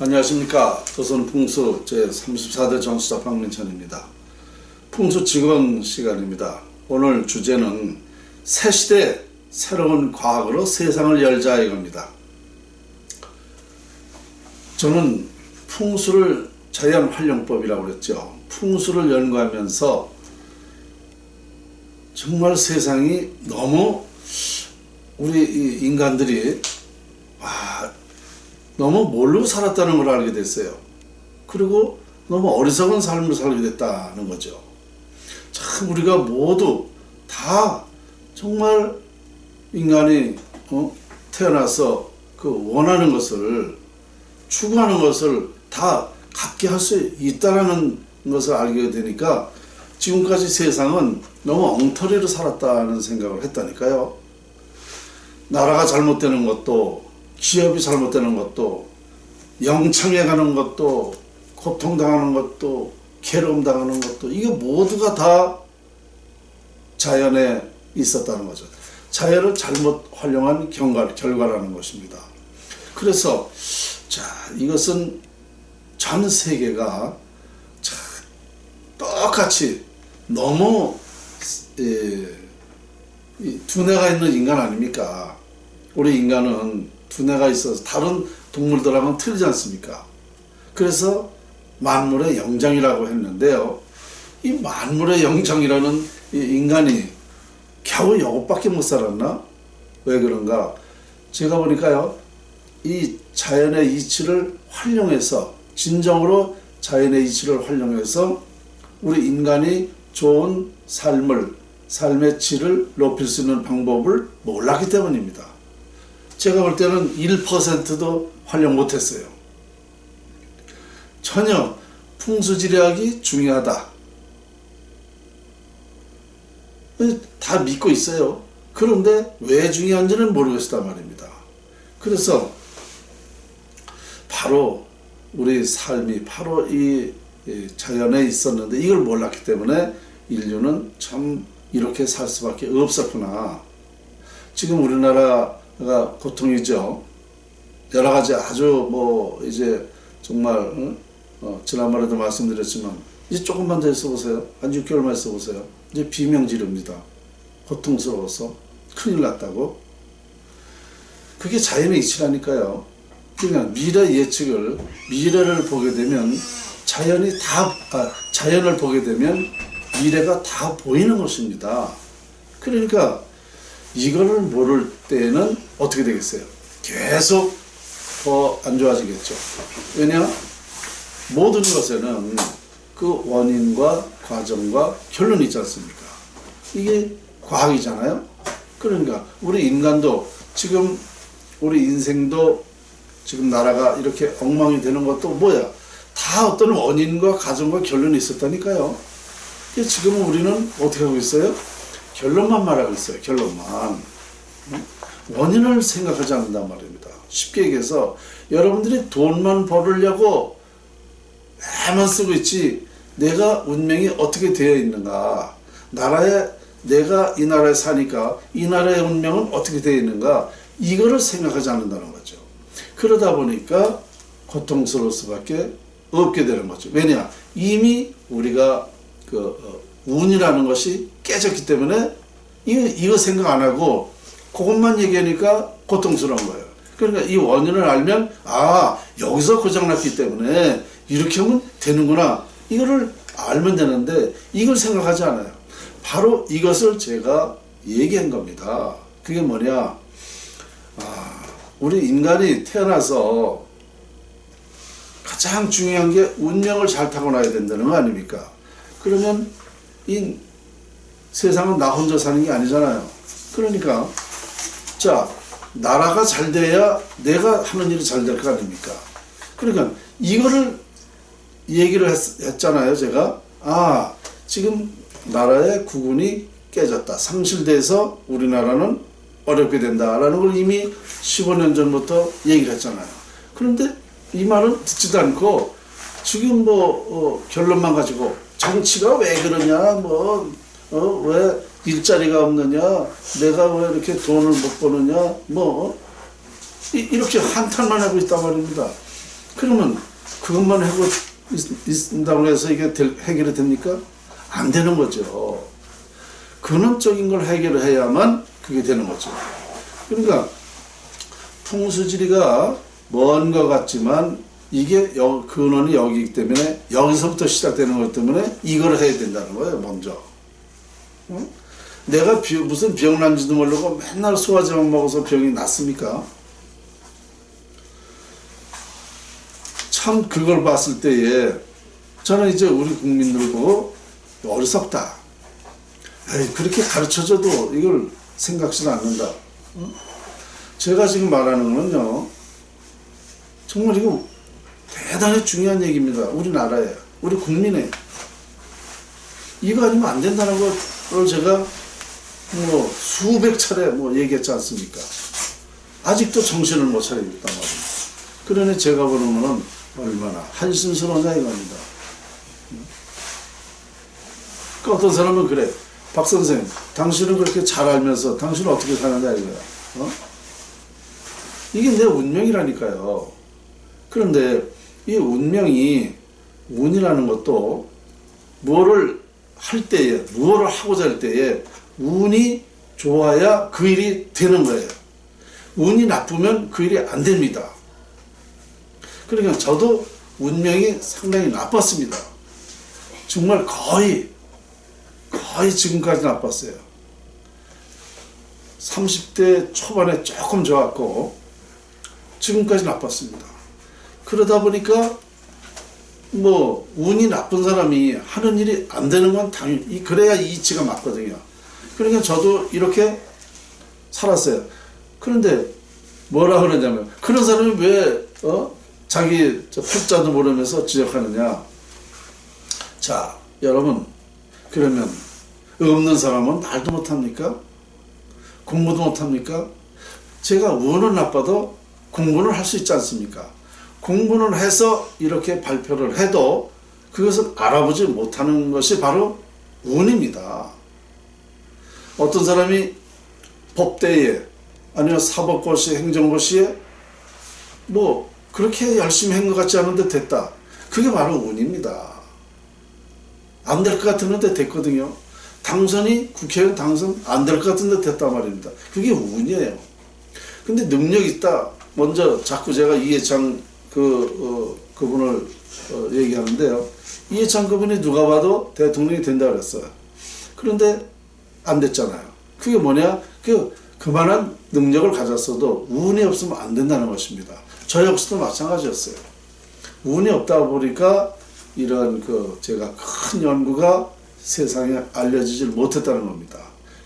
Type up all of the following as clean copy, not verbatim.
안녕하십니까. 조선풍수 제34대 전수자 박민천입니다. 풍수 직원 시간입니다. 오늘 주제는 새 시대 새로운 과학으로 세상을 열자 이겁니다. 저는 풍수를 자연활용법이라고 그랬죠. 풍수를 연구하면서 정말 세상이 너무 우리 인간들이 너무 모르고 살았다는 걸 알게 됐어요. 그리고 너무 어리석은 삶을 살게 됐다는 거죠. 참 우리가 모두 다 정말 인간이 태어나서 그 원하는 것을 추구하는 것을 다 갖게 할 수 있다는 것을 알게 되니까 지금까지 세상은 너무 엉터리로 살았다는 생각을 했다니까요. 나라가 잘못되는 것도, 기업이 잘못되는 것도, 영창에 가는 것도, 고통당하는 것도, 괴로움당하는 것도, 이게 모두가 다 자연에 있었다는 거죠. 자연을 잘못 활용한 결과라는 것입니다. 그래서 이것은 전 세계가 똑같이 너무 두뇌가 있는 인간 아닙니까? 우리 인간은 두뇌가 있어서 다른 동물들하고는 틀리지 않습니까? 그래서 만물의 영장이라고 했는데요. 이 만물의 영장이라는 이 인간이 겨우 이것밖에 못 살았나? 왜 그런가? 제가 보니까요, 이 자연의 이치를 활용해서, 진정으로 자연의 이치를 활용해서 우리 인간이 좋은 삶의 질을 높일 수 있는 방법을 몰랐기 때문입니다. 제가 볼 때는 1%도 활용 못했어요. 전혀 풍수지리학이 중요하다, 다 믿고 있어요. 그런데 왜 중요한지는 모르겠단 말입니다. 그래서 바로 우리 삶이 바로 이 자연에 있었는데 이걸 몰랐기 때문에 인류는 참 이렇게 살 수밖에 없었구나. 지금 우리나라가 고통이죠. 여러 가지 아주 이제 정말 지난번에도 말씀드렸지만 이제 조금만 더 있어보세요. 한 6개월만 있어보세요. 이제 비명지르입니다. 고통스러워서 큰일 났다고. 그게 자연의 이치라니까요. 그러니까 미래를 보게 되면 자연을 보게 되면 미래가 다 보이는 것입니다. 그러니까 이거를 모를 때는 어떻게 되겠어요? 계속 더 안 좋아지겠죠. 왜냐? 모든 것에는 그 원인과 과정과 결론이 있지 않습니까? 이게 과학이잖아요. 그러니까 우리 인간도 지금 우리 인생도 지금 나라가 이렇게 엉망이 되는 것도 뭐야? 다 어떤 원인과 과정과 결론이 있었다니까요. 지금은 우리는 어떻게 하고 있어요? 결론만 말하고 있어요. 결론만. 원인을 생각하지 않는단 말입니다. 쉽게 얘기해서 여러분들이 돈만 벌으려고 애만 쓰고 있지, 내가 운명이 어떻게 되어 있는가, 내가 이 나라에 사니까 이 나라의 운명은 어떻게 되어 있는가, 이거를 생각하지 않는다는 거죠. 그러다 보니까 고통스러울 수밖에 없게 되는 거죠. 왜냐? 이미 우리가 운이라는 것이 깨졌기 때문에 이거 생각 안 하고 그것만 얘기하니까 고통스러운 거예요. 그러니까 이 원인을 알면 여기서 고장났기 때문에 이렇게 하면 되는구나, 이거를 알면 되는데 이걸 생각하지 않아요. 바로 이것을 제가 얘기한 겁니다. 그게 뭐냐? 우리 인간이 태어나서 가장 중요한 게 운명을 잘 타고나야 된다는 거 아닙니까? 그러면 이 세상은 나 혼자 사는 게 아니잖아요. 그러니까 나라가 잘 돼야 내가 하는 일이 잘 될 거 아닙니까? 그러니까 이거를 얘기를 했잖아요. 제가 지금 나라의 국운이 깨졌다, 상실돼서 우리나라는 어렵게 된다라는 걸 이미 15년 전부터 얘기를 했잖아요. 그런데 이 말은 듣지도 않고 지금 결론만 가지고 정치가 왜 그러냐, 왜 일자리가 없느냐, 내가 왜 이렇게 돈을 못 버느냐, 이렇게 한탄만 하고 있단 말입니다. 그러면 그것만 하고 있다고 해서 이게 해결이 됩니까? 안 되는 거죠. 근원적인 걸 해결을 해야만 그게 되는 거죠. 그러니까 풍수지리가 먼 것 같지만 이게 근원이 여기이기 때문에 여기서부터 시작되는 것 때문에 이걸 해야 된다는 거예요. 먼저. 응? 내가 무슨 병 난지도 모르고 맨날 소화제만 먹어서 병이 낫습니까? 참 그걸 봤을 때에 저는 이제 우리 국민들 보고 어리석다. 에이, 그렇게 가르쳐줘도 이걸 생각지도 않는다. 응? 제가 지금 말하는 거는요, 정말 이거 대단히 중요한 얘기입니다. 우리나라에, 우리 국민에. 이거 아니면 안 된다는 거를 제가 뭐 수백 차례 뭐 얘기했지 않습니까? 아직도 정신을 못 차리고 있단 말입니다. 그러니 제가 보는 거는 얼마나 한심스러우냐 이겁니다. 그 어떤 사람은 그래. 박 선생, 당신은 그렇게 잘 알면서 당신은 어떻게 사느냐 이거야. 어? 이게 내 운명이라니까요. 그런데 이 운명이, 운이라는 것도 무엇을 할 때에, 무엇을 하고자 할 때에 운이 좋아야 그 일이 되는 거예요. 운이 나쁘면 그 일이 안 됩니다. 그러니까 저도 운명이 상당히 나빴습니다. 정말 거의 지금까지 나빴어요. 30대 초반에 조금 좋았고 지금까지 나빴습니다. 그러다 보니까 뭐 운이 나쁜 사람이 하는 일이 안 되는 건 당연히 그래야 이치가 맞거든요. 그러니까 저도 이렇게 살았어요. 그런데 뭐라 그러냐면 그런 사람이 왜 자기 팔자도 모르면서 지적하느냐. 자, 여러분, 그러면 없는 사람은 말도 못합니까? 공부도 못합니까? 제가 운은 나빠도 공부는 할 수 있지 않습니까? 공부는 해서 이렇게 발표를 해도 그것을 알아보지 못하는 것이 바로 운입니다. 어떤 사람이 법대에 아니면 사법고시, 행정고시에 뭐 그렇게 열심히 한 것 같지 않은데 됐다. 그게 바로 운입니다. 안 될 것 같았는데 됐거든요. 당선이 국회의원 당선 안 될 것 같은데 됐단 말입니다. 그게 운이에요. 근데 능력 있다. 먼저 자꾸 제가 이해창 그분을 얘기하는데요. 이해창 그분이 누가 봐도 대통령이 된다 그랬어요. 그런데 안 됐잖아요. 그게 뭐냐? 그만한 능력을 가졌어도 운이 없으면 안 된다는 것입니다. 저 역시도 마찬가지였어요. 운이 없다 보니까 이런 제가 큰 연구가 세상에 알려지질 못했다는 겁니다.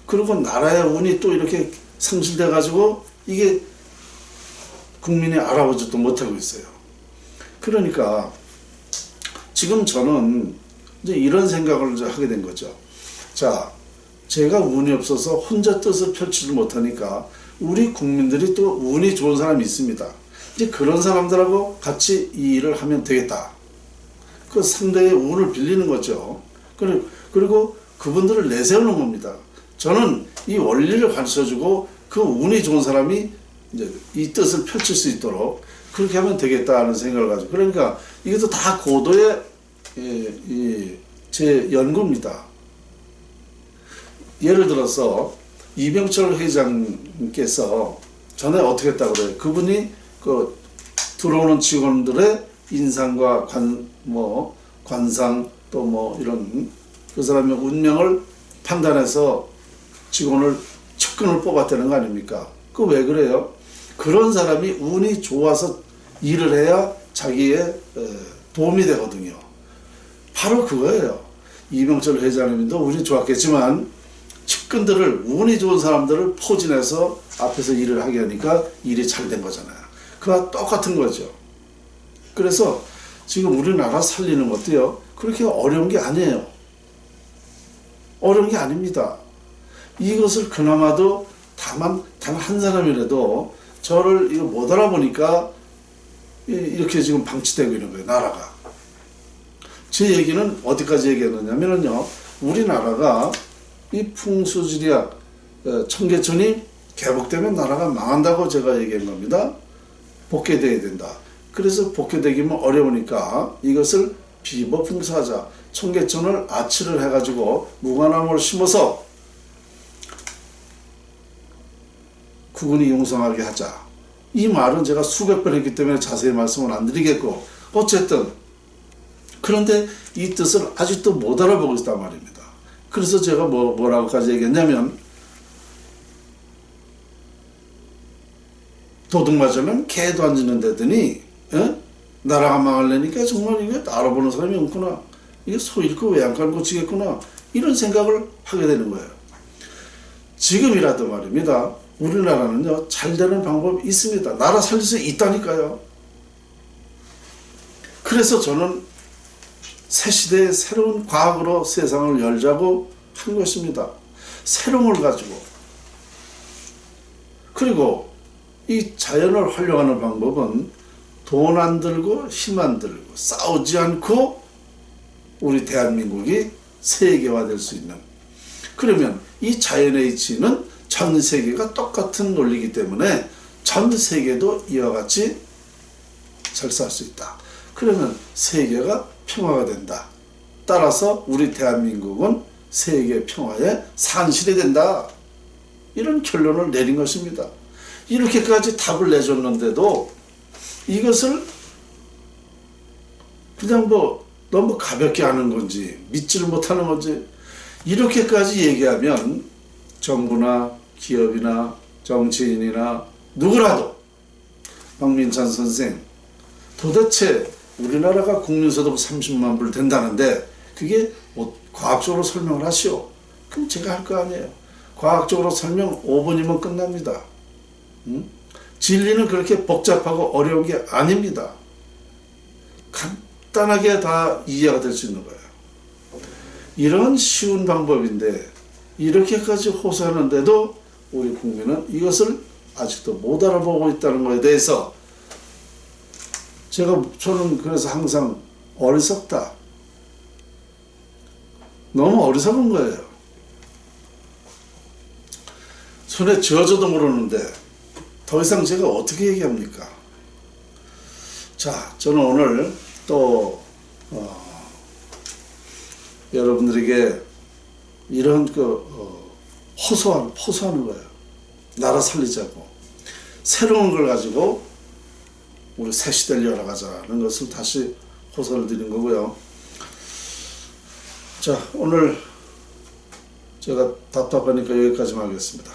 그리고 나라의 운이 또 이렇게 상실돼 가지고 이게 국민이 알아보지도 못하고 있어요. 그러니까 지금 저는 이제 이런 생각을 이제 하게 된 거죠. 자, 제가 운이 없어서 혼자 뜻을 펼치지 못하니까 우리 국민들이 또 운이 좋은 사람이 있습니다. 이제 그런 사람들하고 같이 이 일을 하면 되겠다. 그 상대의 운을 빌리는 거죠. 그리고 그분들을 내세우는 겁니다. 저는 이 원리를 가르쳐주고 그 운이 좋은 사람이 이제 이 뜻을 펼칠 수 있도록 그렇게 하면 되겠다는 생각을 가지고, 그러니까 이것도 다 고도의 제 연구입니다. 예를 들어서 이병철 회장님께서 전에 어떻게 했다고 그래요? 그분이 들어오는 직원들의 인상과 관상 또 뭐 이런 그 사람의 운명을 판단해서 직원을 측근을 뽑았다는 거 아닙니까? 그 왜 그래요? 그런 사람이 운이 좋아서 일을 해야 자기의 도움이 되거든요. 바로 그거예요. 이병철 회장님도 운이 좋았겠지만 측근들을, 운이 좋은 사람들을 포진해서 앞에서 일을 하게 하니까 일이 잘 된 거잖아요. 그와 똑같은 거죠. 그래서 지금 우리나라 살리는 것도요, 그렇게 어려운 게 아니에요. 어려운 게 아닙니다. 이것을 그나마도 단 한 사람이라도 저를 이거 못 알아보니까 이렇게 지금 방치되고 있는 거예요, 나라가. 제 얘기는 어디까지 얘기했느냐면요, 우리나라가 이 풍수지리학 청계천이 개복되면 나라가 망한다고 제가 얘기한 겁니다. 복귀돼야 된다. 그래서 복교되기면 어려우니까 이것을 비법풍사하자. 청계천을 아치를 해가지고 무화나무를 심어서 구근이 용성하게 하자. 이 말은 제가 수백 번 했기 때문에 자세히 말씀을 안 드리겠고, 어쨌든 그런데 이 뜻을 아직도 못 알아보고 있단 말입니다. 그래서 제가 뭐라고까지 얘기했냐면, 도둑 맞으면 개도 안 짖는다더니 나라가 망하려니까 정말 이게 알아보는 사람이 없구나. 이게 소 잃고 왜 안 깔고 지겠구나. 이런 생각을 하게 되는 거예요. 지금이라도 말입니다. 우리나라는요, 잘 되는 방법이 있습니다. 나라 살릴 수 있다니까요. 그래서 저는 새 시대의 새로운 과학으로 세상을 열자고 한 것입니다. 새로움을 가지고. 그리고 이 자연을 활용하는 방법은 돈 안 들고 힘 안 들고 싸우지 않고 우리 대한민국이 세계화될 수 있는. 그러면 이 자연의 이치는 전 세계가 똑같은 논리이기 때문에 전 세계도 이와 같이 잘 살 수 있다. 그러면 세계가 평화가 된다. 따라서 우리 대한민국은 세계 평화의 산실이 된다. 이런 결론을 내린 것입니다. 이렇게까지 답을 내줬는데도 이것을 그냥 너무 가볍게 하는 건지 믿지를 못하는 건지, 이렇게까지 얘기하면 정부나 기업이나 정치인이나 누구라도 박민찬 선생, 도대체 우리나라가 국민소득 30만 불 된다는데 그게 과학적으로 설명을 하시오. 그럼 제가 할 거 아니에요. 과학적으로 설명 5분이면 끝납니다. 진리는 그렇게 복잡하고 어려운 게 아닙니다. 간단하게 다 이해가 될 수 있는 거예요. 이런 쉬운 방법인데 이렇게까지 호소하는데도 우리 국민은 이것을 아직도 못 알아보고 있다는 것에 대해서 저는 그래서 항상 어리석다. 너무 어리석은 거예요. 손에 쥐어져도 모르는데 더 이상 제가 어떻게 얘기합니까? 자, 저는 오늘 또 여러분들에게 이런 호소하는 거예요. 나라 살리자고. 새로운 걸 가지고 우리 새 시대를 열어가자는 것을 다시 호소를 드린 거고요. 자, 오늘 제가 답답하니까 여기까지만 하겠습니다.